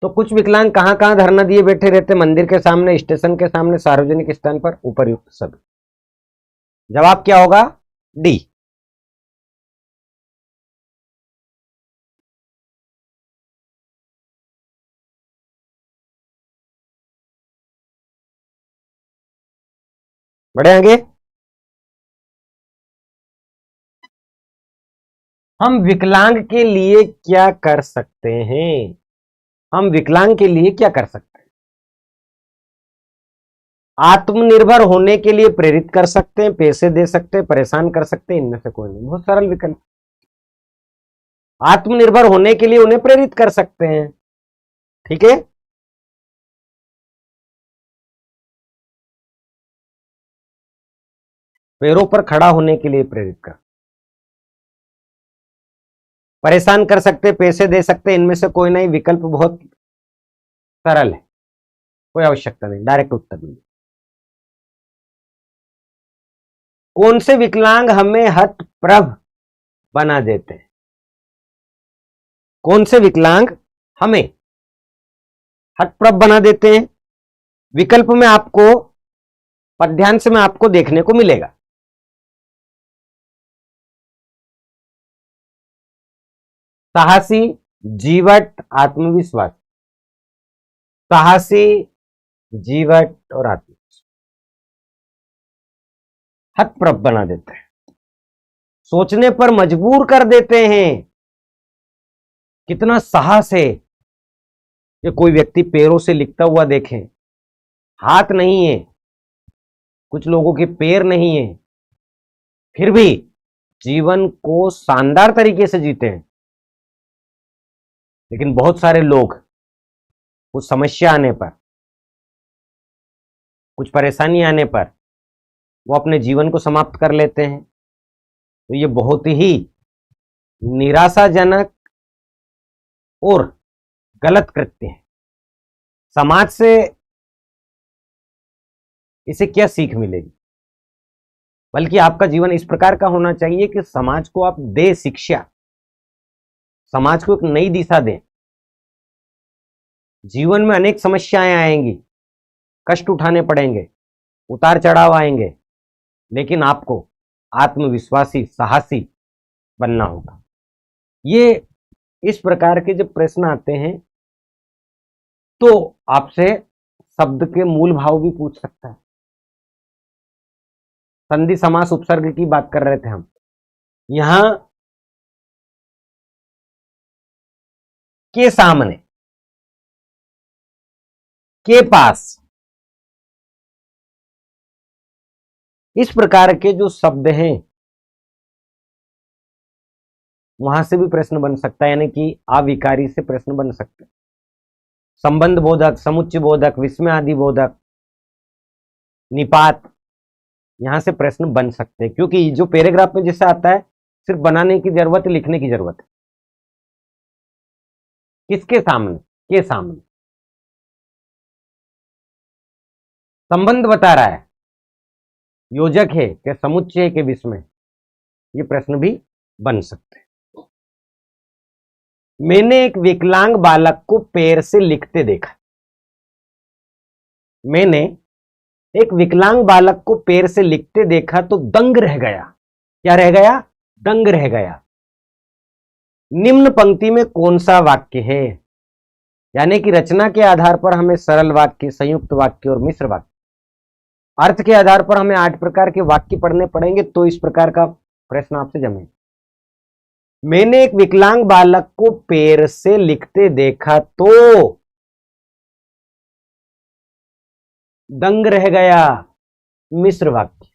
S1: तो कुछ विकलांग कहां कहां धरना दिए बैठे रहते? मंदिर के सामने, स्टेशन के सामने, सार्वजनिक स्थान पर, उपर्युक्त सभी। जवाब क्या होगा? डी। बढ़े आगे। हम विकलांग के लिए क्या कर सकते हैं? हम विकलांग के लिए क्या कर सकते हैं? आत्मनिर्भर होने के लिए प्रेरित कर सकते हैं, पैसे दे सकते हैं, परेशान कर सकते हैं, इनमें से कोई नहीं। बहुत सरल विकल्प। आत्मनिर्भर होने के लिए उन्हें प्रेरित कर सकते हैं, ठीक है। पैरों पर खड़ा होने के लिए प्रेरित कर, परेशान कर सकते, पैसे दे सकते, इनमें से कोई नहीं। विकल्प बहुत सरल है, कोई आवश्यकता नहीं, डायरेक्ट उत्तर नहीं। कौन से विकलांग हमें हतप्रभ बना देते हैं? कौन से विकलांग हमें हतप्रभ बना देते हैं? विकल्प में आपको, पद्यांश में आपको देखने को मिलेगा। साहसी, जीवट, आत्मविश्वास। साहसी, जीवट और आत्मविश्वास हतप्रभ बना देते हैं, सोचने पर मजबूर कर देते हैं। कितना साहस है कि कोई व्यक्ति पैरों से लिखता हुआ देखें। हाथ नहीं है, कुछ लोगों के पैर नहीं है, फिर भी जीवन को शानदार तरीके से जीते हैं। लेकिन बहुत सारे लोग कुछ समस्या आने पर, कुछ परेशानी आने पर वो अपने जीवन को समाप्त कर लेते हैं। तो ये बहुत ही निराशाजनक और गलत कृत्य है। समाज से इसे क्या सीख मिलेगी? बल्कि आपका जीवन इस प्रकार का होना चाहिए कि समाज को आप दे शिक्षा, समाज को एक नई दिशा दें। जीवन में अनेक समस्याएं आएंगी, कष्ट उठाने पड़ेंगे, उतार चढ़ाव आएंगे, लेकिन आपको आत्मविश्वासी, साहसी बनना होगा। ये इस प्रकार के जब प्रश्न आते हैं तो आपसे शब्द के मूल भाव भी पूछ सकता है। संधि समास उपसर्ग की बात कर रहे थे हम। यहां के सामने, के पास, इस प्रकार के जो शब्द हैं वहां से भी प्रश्न बन सकता है, यानी कि अविकारी से प्रश्न बन सकते हैं। संबंध बोधक, समुच्चय बोधक, विस्मय आदि बोधक, निपात, यहां से प्रश्न बन सकते हैं, क्योंकि जो पैराग्राफ में जैसा आता है सिर्फ बनाने की जरूरत है, लिखने की जरूरत है। किसके सामने? के सामने। संबंध बता रहा है, योजक है कि समुच्चय के विस्मय, ये प्रश्न भी बन सकते हैं। मैंने एक विकलांग बालक को पैर से लिखते देखा। मैंने एक विकलांग बालक को पैर से लिखते देखा तो दंग रह गया। क्या रह गया? दंग रह गया। निम्न पंक्ति में कौन सा वाक्य है? यानी कि रचना के आधार पर हमें सरल वाक्य, संयुक्त वाक्य और मिश्र वाक्य, अर्थ के आधार पर हमें 8 प्रकार के वाक्य पढ़ने पड़ेंगे, तो इस प्रकार का प्रश्न आपसे जमे। मैंने एक विकलांग बालक को पैर से लिखते देखा तो दंग रह गया, मिश्र वाक्य।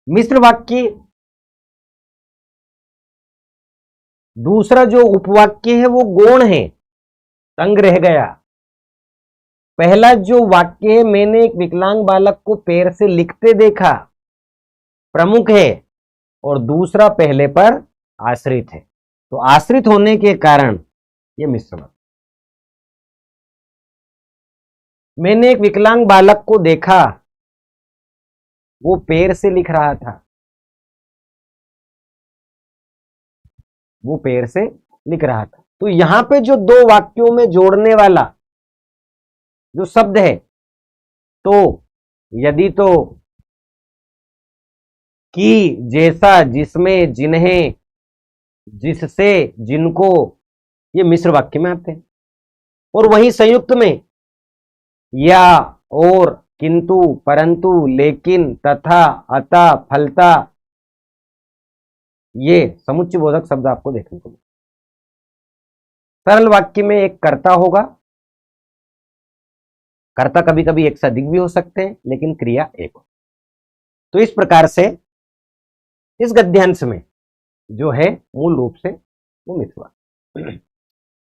S1: मिश्र वाक्य दूसरा जो उपवाक्य है वो गौण है, दंग रह गया। पहला जो वाक्य है, मैंने एक विकलांग बालक को पैर से लिखते देखा, प्रमुख है, और दूसरा पहले पर आश्रित है, तो आश्रित होने के कारण यह मिश्र वाक्य। मैंने एक विकलांग बालक को देखा, वो पैर से लिख रहा था, वो पैर से लिख रहा था। तो यहां पे जो दो वाक्यों में जोड़ने वाला जो शब्द है, तो यदि तो कि, जैसा, जिसमें, जिन्हें, जिससे, जिनको, ये मिश्र वाक्य में आते हैं। और वहीं संयुक्त में या, और, किंतु, परंतु, लेकिन, तथा, अतः, फलता, ये समुच्चय बोधक शब्द आपको देखने को मिले। सरल वाक्य में एक कर्ता होगा, कर्ता कभी कभी एक से अधिक भी हो सकते हैं, लेकिन क्रिया एक हो। तो इस प्रकार से इस गद्यांश में जो है मूल रूप से वो मिथवा।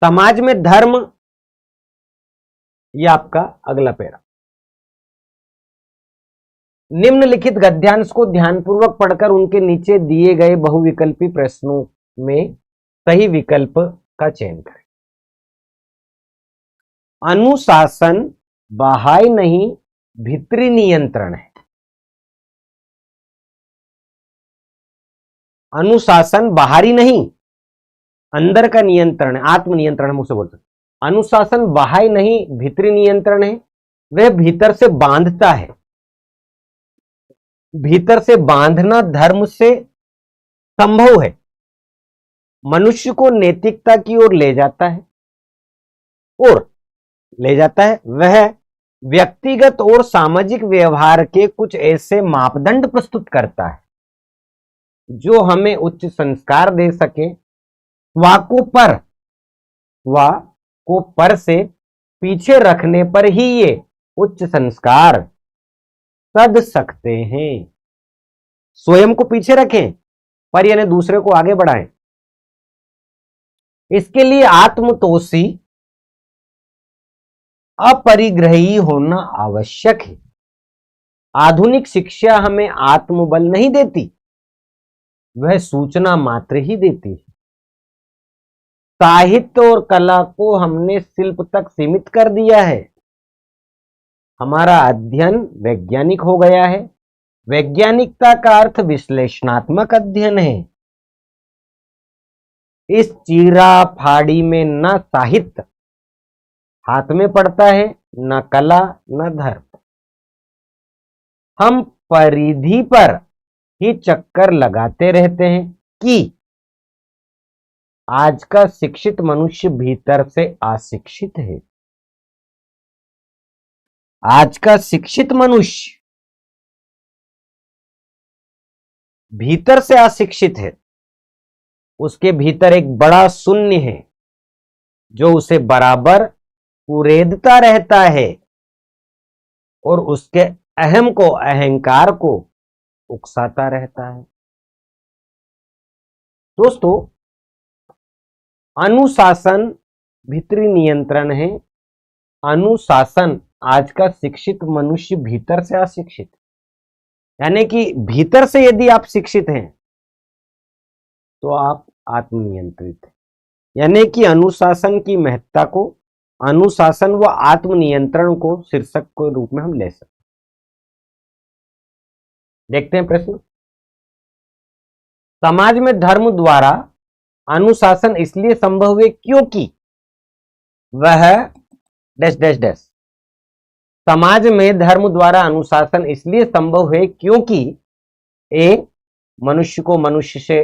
S1: समाज में धर्म, ये आपका अगला पैरा। निम्नलिखित गद्यांश को ध्यानपूर्वक पढ़कर उनके नीचे दिए गए बहुविकल्पी प्रश्नों में सही विकल्प का चयन करें। अनुशासन बाह्य नहीं, भीतरी नियंत्रण है। अनुशासन बाहरी नहीं, अंदर का नियंत्रण है, आत्म नियंत्रण हम उसे बोलते हैं। अनुशासन बाह्य नहीं, भीतरी नियंत्रण है। वह भीतर से बांधता है। भीतर से बांधना धर्म से संभव है, मनुष्य को नैतिकता की ओर ले जाता है, और ले जाता है। वह व्यक्तिगत और सामाजिक व्यवहार के कुछ ऐसे मापदंड प्रस्तुत करता है जो हमें उच्च संस्कार दे सके। स्व को पर से पीछे रखने पर ही ये उच्च संस्कार सध सकते हैं। स्वयं को पीछे रखें पर यानी दूसरे को आगे बढ़ाएं। इसके लिए आत्मतोषी, अपरिग्रही होना आवश्यक है। आधुनिक शिक्षा हमें आत्मबल नहीं देती, वह सूचना मात्र ही देती है। साहित्य और कला को हमने शिल्प तक सीमित कर दिया है। हमारा अध्ययन वैज्ञानिक हो गया है। वैज्ञानिकता का अर्थ विश्लेषणात्मक अध्ययन है। इस चीरा फाड़ी में न साहित्य हाथ में पड़ता है, न कला न धर्म। हम परिधि पर ही चक्कर लगाते रहते हैं कि आज का शिक्षित मनुष्य भीतर से अशिक्षित है। आज का शिक्षित मनुष्य भीतर से अशिक्षित है। उसके भीतर एक बड़ा शून्य है जो उसे बराबर कुरेदता रहता है और उसके अहम को, अहंकार को उकसाता रहता है। दोस्तों, अनुशासन भीतरी नियंत्रण है। अनुशासन आज का शिक्षित मनुष्य भीतर से अशिक्षित, यानी कि भीतर से यदि आप शिक्षित हैं तो आप आत्मनियंत्रित हैं। यानी कि अनुशासन की महत्ता को, अनुशासन व आत्मनियंत्रण को शीर्षक के रूप में हम ले सकते हैं। देखते हैं प्रश्न। समाज में धर्म द्वारा अनुशासन इसलिए संभव हुए क्योंकि वह डैश डैश डैश। समाज में धर्म द्वारा अनुशासन इसलिए संभव है क्योंकि ए, मनुष्य को मनुष्य से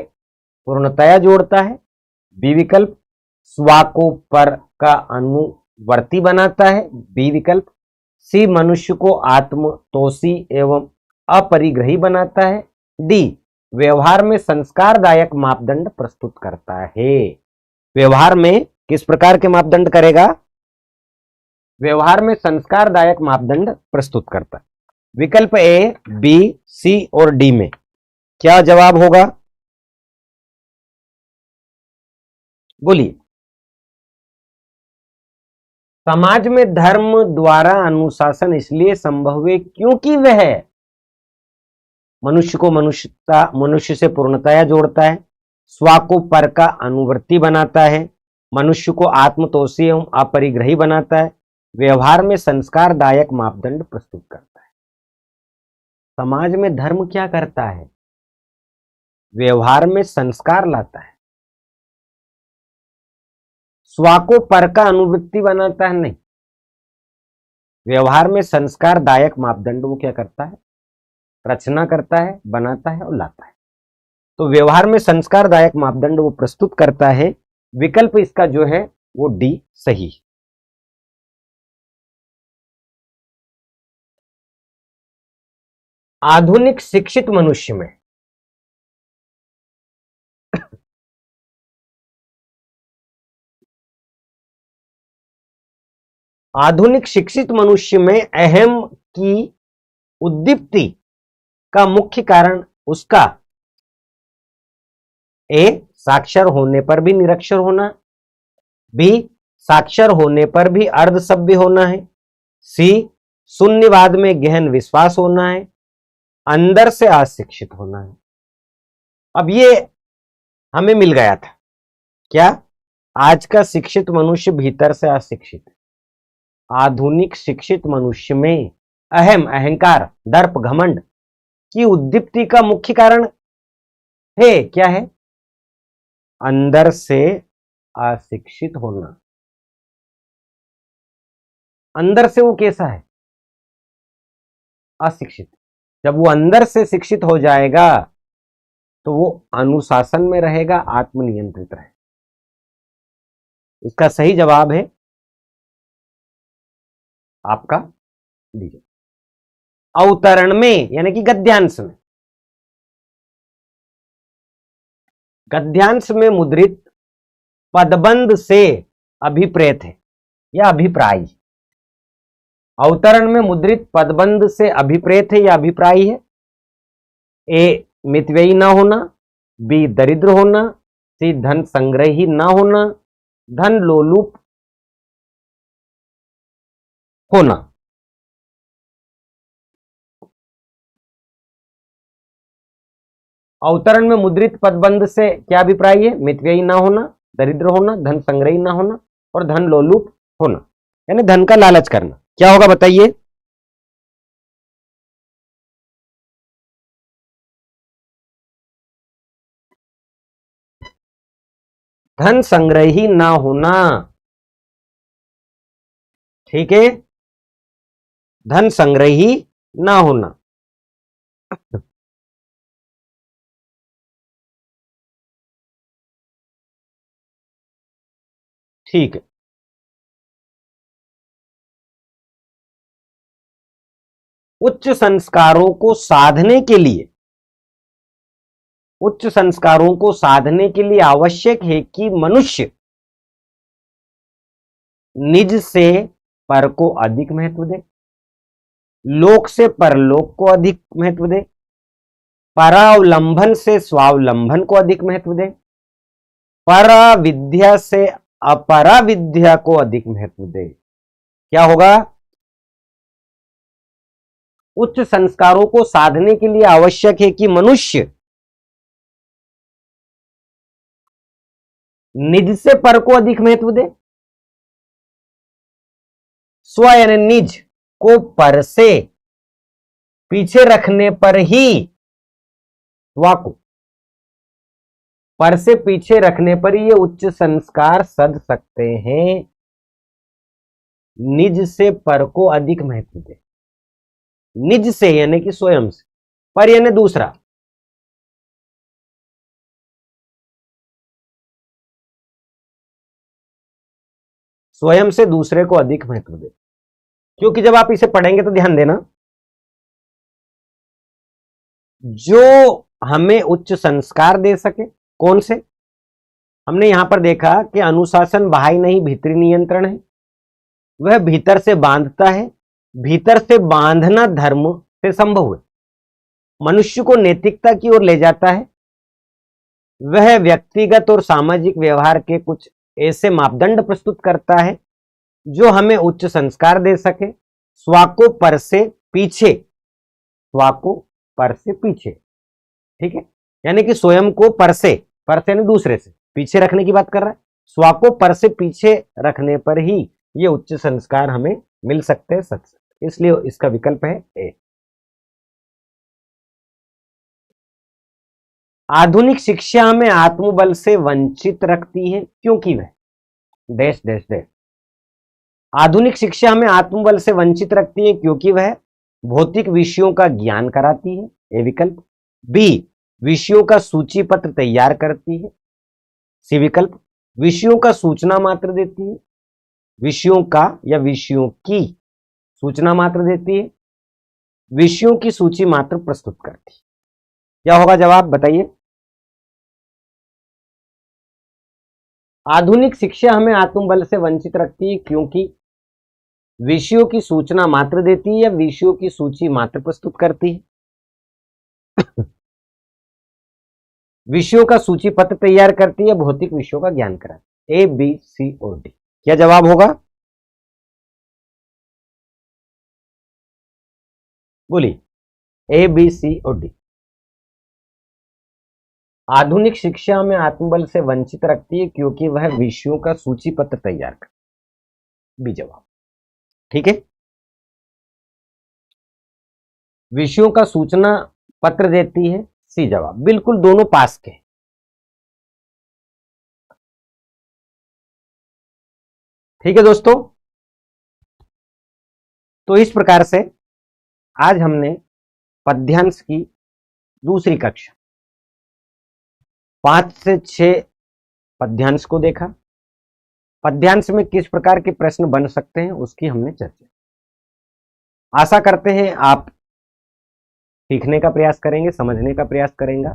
S1: पूर्णतया जोड़ता है। बी विकल्प, स्वा को पर का अनुवर्ती बनाता है। बी विकल्प, सी, मनुष्य को आत्मतोषी एवं अपरिग्रही बनाता है। डी, व्यवहार में संस्कारदायक मापदंड प्रस्तुत करता है। व्यवहार में किस प्रकार के मापदंड करेगा? व्यवहार में संस्कारदायक मापदंड प्रस्तुत करता है। विकल्प ए, बी, सी और डी में क्या जवाब होगा? बोलिए। समाज में धर्म द्वारा अनुशासन इसलिए संभव है क्योंकि वह मनुष्य को मनुष्य से पूर्णतया जोड़ता है, स्वा को पर का अनुवर्ती बनाता है, मनुष्य को आत्मतोषी एवं अपरिग्रही बनाता है, व्यवहार में संस्कारदायक मापदंड प्रस्तुत करता है। समाज में धर्म क्या करता है? व्यवहार में संस्कार लाता है। स्वा को पर का अनुवृत्ति बनाता है, नहीं, व्यवहार में संस्कारदायक मापदंड वो क्या करता है? रचना करता है, बनाता है और लाता है। तो व्यवहार में संस्कारदायक मापदंड वो प्रस्तुत करता है। विकल्प इसका जो है वो डी सही। आधुनिक शिक्षित मनुष्य में आधुनिक शिक्षित मनुष्य में अहम की उद्दीप्ति का मुख्य कारण उसका ए, साक्षर होने पर भी निरक्षर होना, बी, साक्षर होने पर भी अर्धसभ्य होना है, सी, शून्यवाद में गहन विश्वास होना है, अंदर से अशिक्षित होना है। अब ये हमें मिल गया था क्या? आज का शिक्षित मनुष्य भीतर से अशिक्षित है। आधुनिक शिक्षित मनुष्य में अहम, अहंकार, दर्प, घमंड की उद्दीप्ति का मुख्य कारण है क्या है? अंदर से अशिक्षित होना। अंदर से वो कैसा है? अशिक्षित। जब वो अंदर से शिक्षित हो जाएगा तो वो अनुशासन में रहेगा, आत्मनियंत्रित रहेगा। इसका सही जवाब है आपका डी। अवतरण में यानी कि गद्यांश में, गद्यांश में मुद्रित पदबंध से अभिप्रेत है या अभिप्राय। अवतरण में मुद्रित पदबंध से अभिप्रेत है या अभिप्राय है। ए, मितव्ययी ना होना, बी, दरिद्र होना, सी, धन संग्रही ना होना, धन लोलुप होना। अवतरण में मुद्रित पदबंध से क्या अभिप्राय है? मितव्ययी ना होना, दरिद्र होना, धन संग्रही ना होना और धन लोलुप होना, यानी धन का लालच करना। क्या होगा बताइए? धन संग्रही ना होना। ठीक है, धन संग्रही ना होना। ठीक है, उच्च संस्कारों को साधने के लिए, उच्च संस्कारों को साधने के लिए आवश्यक है कि मनुष्य निज से पर को अधिक महत्व दे, लोक से परलोक को अधिक महत्व दे, परावलंबन से स्वावलंबन को अधिक महत्व दे, परा विद्या से अपरा विद्या को अधिक महत्व दे। क्या होगा? उच्च संस्कारों को साधने के लिए आवश्यक है कि मनुष्य निज से पर को अधिक महत्व दे, स्व यानी निज को पर से पीछे रखने पर ही, स्व को पर से पीछे रखने पर ये उच्च संस्कार सध सकते हैं। निज से पर को अधिक महत्व दे, निज से यानी कि स्वयं से, पर यानी दूसरा, स्वयं से दूसरे को अधिक महत्व दे। क्योंकि जब आप इसे पढ़ेंगे तो ध्यान देना, जो हमें उच्च संस्कार दे सके, कौन से? हमने यहां पर देखा कि अनुशासन बाहरी नहीं भीतरी नियंत्रण है, वह भीतर से बांधता है, भीतर से बांधना धर्म से संभव है, मनुष्य को नैतिकता की ओर ले जाता है, वह व्यक्तिगत और सामाजिक व्यवहार के कुछ ऐसे मापदंड प्रस्तुत करता है जो हमें उच्च संस्कार दे सके, स्व को पर से पीछे, स्व को पर से पीछे, ठीक है, यानी कि स्वयं को पर से यानी दूसरे से पीछे रखने की बात कर रहा है, स्व को पर से पीछे रखने पर ही ये उच्च संस्कार हमें मिल सकते हैं, सच सकते, इसलिए इसका विकल्प है ए। आधुनिक शिक्षा हमें आत्मबल से वंचित रखती है क्योंकि वह डैश डैश डैश। आधुनिक शिक्षा हमें आत्मबल से वंचित रखती है क्योंकि वह भौतिक विषयों का ज्ञान कराती है, ए विकल्प। बी, विषयों का सूची पत्र तैयार करती है, सी विकल्प। विषयों का सूचना मात्र देती है, विषयों का या विषयों की सूचना मात्र देती है, विषयों की सूची मात्र प्रस्तुत करती है। क्या होगा जवाब बताइए? आधुनिक शिक्षा हमें आत्मबल से वंचित रखती है क्योंकि विषयों की सूचना मात्र देती है या विषयों की सूची मात्र प्रस्तुत करती है। विषयों का सूची पत्र तैयार करती है, भौतिक विषयों का ज्ञान कराती है। ए, बी, सी और डी, क्या जवाब होगा? बोलिए, ए, बी, सी और डी। आधुनिक शिक्षा में आत्मबल से वंचित रखती है क्योंकि वह विषयों का सूची पत्र तैयार करती है, बी जवाब, ठीक है। विषयों का सूचना पत्र देती है, सी जवाब, बिल्कुल दोनों पास के। ठीक है दोस्तों, तो इस प्रकार से आज हमने पद्यांश की दूसरी कक्षा 5 से 6 पद्यांश को देखा। पद्यांश में किस प्रकार के प्रश्न बन सकते हैं उसकी हमने चर्चा। आशा करते हैं आप सीखने का प्रयास करेंगे, समझने का प्रयास करेंगे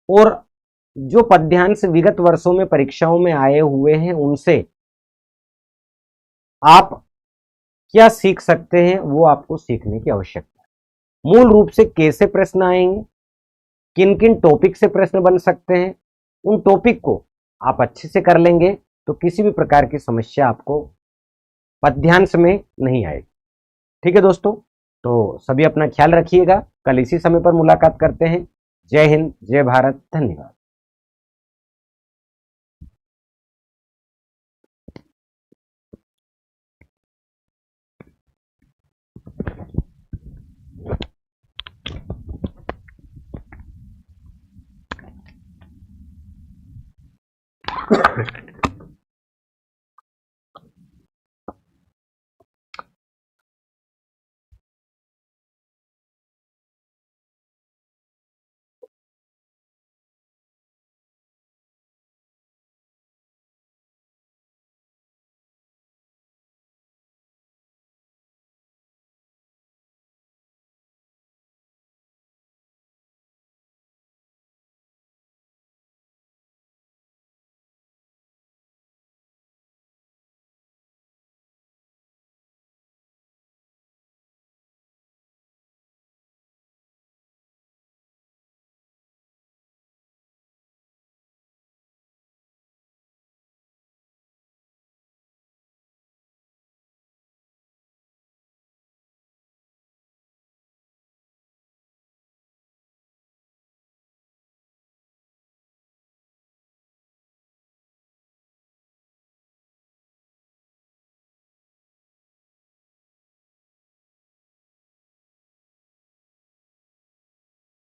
S1: और जो पद्यांश विगत वर्षों में परीक्षाओं में आए हुए हैं उनसे आप क्या सीख सकते हैं वो आपको सीखने की आवश्यकता है। मूल रूप से कैसे प्रश्न आएंगे, किन किन टॉपिक से प्रश्न बन सकते हैं, उन टॉपिक को आप अच्छे से कर लेंगे तो किसी भी प्रकार की समस्या आपको पद्यांश में नहीं आएगी। ठीक है दोस्तों, तो सभी अपना ख्याल रखिएगा। कल इसी समय पर मुलाकात करते हैं। जय हिंद, जय भारत, धन्यवाद।